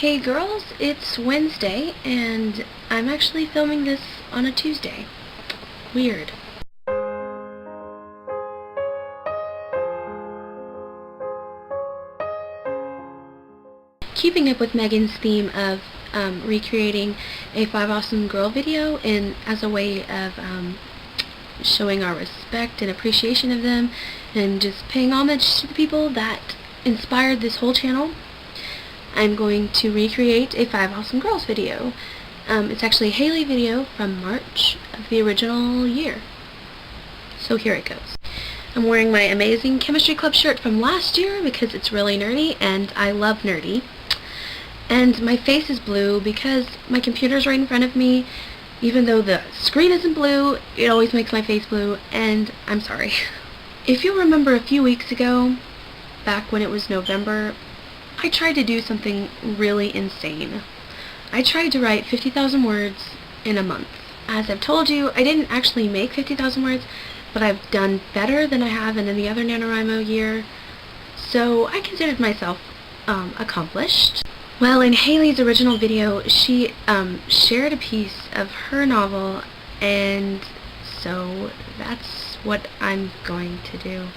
Hey girls, it's Wednesday, and I'm actually filming this on a Tuesday. Weird. Keeping up with Megan's theme of recreating a 5 Awesome Girl video and as a way of showing our respect and appreciation of them and just paying homage to the people that inspired this whole channel, I'm going to recreate a 5 Awesome Girls video. It's actually a Hayley video from March of the original year. So here it goes. I'm wearing my amazing Chemistry Club shirt from last year because it's really nerdy and I love nerdy. And my face is blue because my computer's right in front of me. Even though the screen isn't blue, it always makes my face blue, and I'm sorry. If you'll remember a few weeks ago, back when it was November, I tried to do something really insane. I tried to write 50,000 words in a month. As I've told you, I didn't actually make 50,000 words, but I've done better than I have in any other NaNoWriMo year, so I considered myself accomplished. Well, in Hayley's original video, she shared a piece of her novel, and so that's what I'm going to do.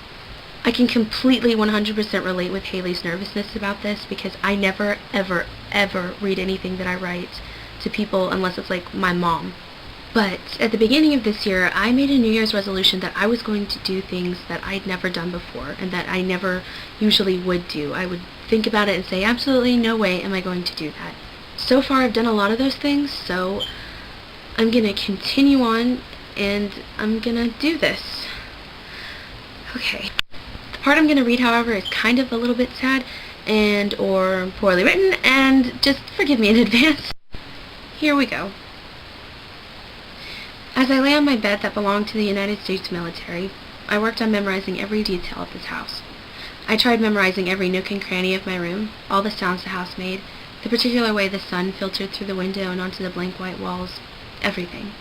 I can completely 100% relate with Hayley's nervousness about this because I never, ever, ever read anything that I write to people unless it's like my mom. But at the beginning of this year, I made a New Year's resolution that I was going to do things that I'd never done before and that I never usually would do. I would think about it and say, absolutely no way am I going to do that. So far I've done a lot of those things, so I'm going to continue on and I'm going to do this. Okay. The part I'm going to read, however, is kind of a little bit sad and or poorly written, and just forgive me in advance. Here we go. As I lay on my bed that belonged to the United States military, I worked on memorizing every detail of this house. I tried memorizing every nook and cranny of my room, all the sounds the house made, the particular way the sun filtered through the window and onto the blank white walls, everything.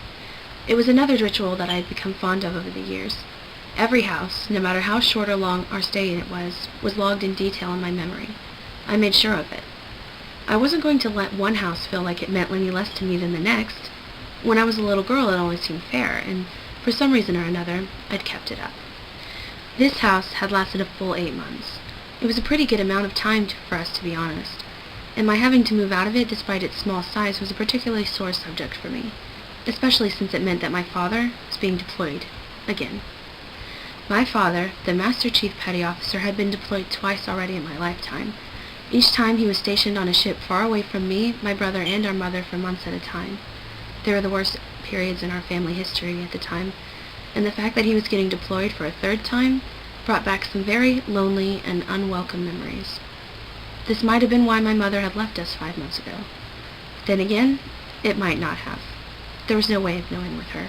It was another ritual that I had become fond of over the years. Every house, no matter how short or long our stay in it was logged in detail in my memory. I made sure of it. I wasn't going to let one house feel like it meant any less to me than the next. When I was a little girl, it always seemed fair, and for some reason or another, I'd kept it up. This house had lasted a full 8 months. It was a pretty good amount of time for us, to be honest, and my having to move out of it despite its small size was a particularly sore subject for me, especially since it meant that my father was being deployed again. My father, the Master Chief Petty Officer, had been deployed twice already in my lifetime. Each time he was stationed on a ship far away from me, my brother, and our mother for months at a time. They were the worst periods in our family history at the time, and the fact that he was getting deployed for a third time brought back some very lonely and unwelcome memories. This might have been why my mother had left us 5 months ago. Then again, it might not have. There was no way of knowing with her.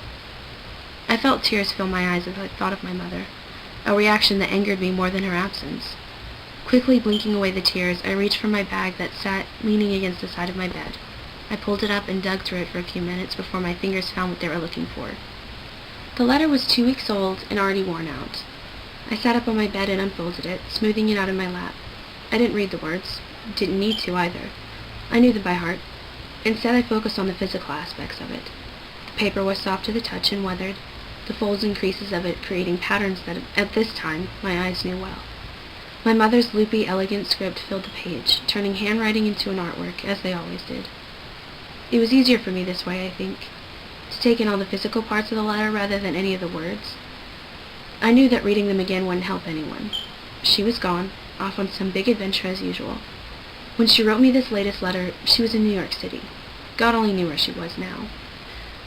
I felt tears fill my eyes as I thought of my mother, a reaction that angered me more than her absence. Quickly blinking away the tears, I reached for my bag that sat leaning against the side of my bed. I pulled it up and dug through it for a few minutes before my fingers found what they were looking for. The letter was 2 weeks old and already worn out. I sat up on my bed and unfolded it, smoothing it out in my lap. I didn't read the words. Didn't need to either. I knew them by heart. Instead, I focused on the physical aspects of it. The paper was soft to the touch and weathered, the folds and creases of it creating patterns that, at this time, my eyes knew well. My mother's loopy, elegant script filled the page, turning handwriting into an artwork, as they always did. It was easier for me this way, I think, to take in all the physical parts of the letter rather than any of the words. I knew that reading them again wouldn't help anyone. She was gone, off on some big adventure as usual. When she wrote me this latest letter, she was in New York City. God only knew where she was now.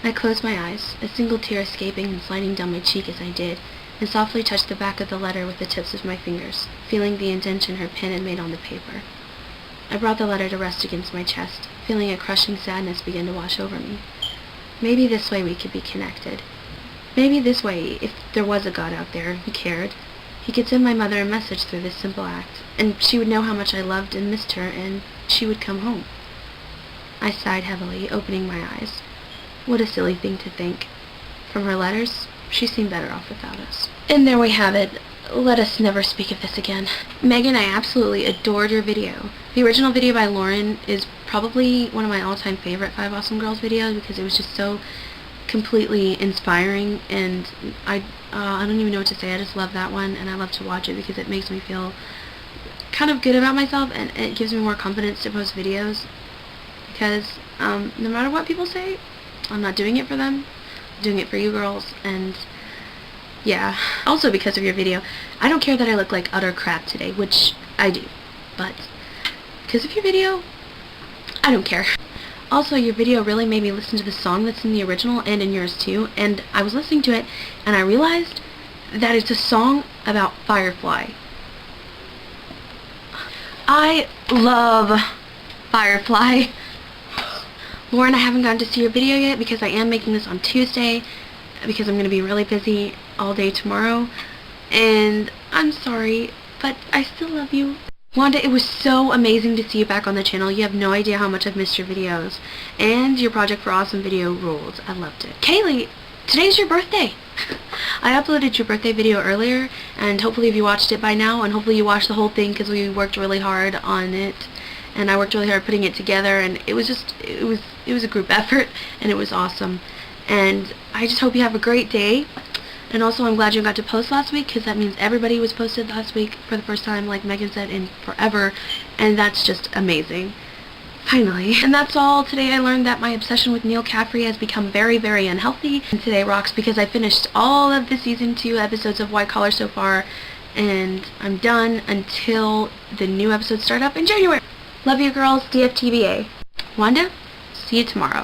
I closed my eyes, a single tear escaping and sliding down my cheek as I did, and softly touched the back of the letter with the tips of my fingers, feeling the indentation her pen had made on the paper. I brought the letter to rest against my chest, feeling a crushing sadness begin to wash over me. Maybe this way we could be connected. Maybe this way, if there was a God out there who cared, he could send my mother a message through this simple act, and she would know how much I loved and missed her, and she would come home. I sighed heavily, opening my eyes. What a silly thing to think. From her letters, she seemed better off without us. And there we have it. Let us never speak of this again. Megan, I absolutely adored your video. The original video by Lauren is probably one of my all-time favorite 5 Awesome Girls videos because it was just so completely inspiring, and I don't even know what to say. I just love that one, and I love to watch it because it makes me feel kind of good about myself, and it gives me more confidence to post videos because no matter what people say, I'm not doing it for them. I'm doing it for you girls, and yeah. Also because of your video, I don't care that I look like utter crap today, which I do, but because of your video, I don't care. Also, your video really made me listen to the song that's in the original and in yours too, and I was listening to it and I realized that it's a song about Firefly. I love Firefly. Lauren, I haven't gotten to see your video yet because I am making this on Tuesday because I'm going to be really busy all day tomorrow, and I'm sorry, but I still love you. Wanda, it was so amazing to see you back on the channel. You have no idea how much I've missed your videos. And your Project for Awesome video rules. I loved it. Hayley, today's your birthday. I uploaded your birthday video earlier, and hopefully you watched it by now, and hopefully you watched the whole thing because we worked really hard on it. And I worked really hard putting it together, and it was a group effort, and it was awesome. And I just hope you have a great day. And also, I'm glad you got to post last week because that means everybody was posted last week for the first time, like Megan said, in forever. And that's just amazing. Finally. And that's all. Today I learned that my obsession with Neil Caffrey has become very, very unhealthy. And today rocks because I finished all of the season 2 episodes of White Collar so far. And I'm done until the new episodes start up in January. Love you girls. DFTBA. Wanda, see you tomorrow.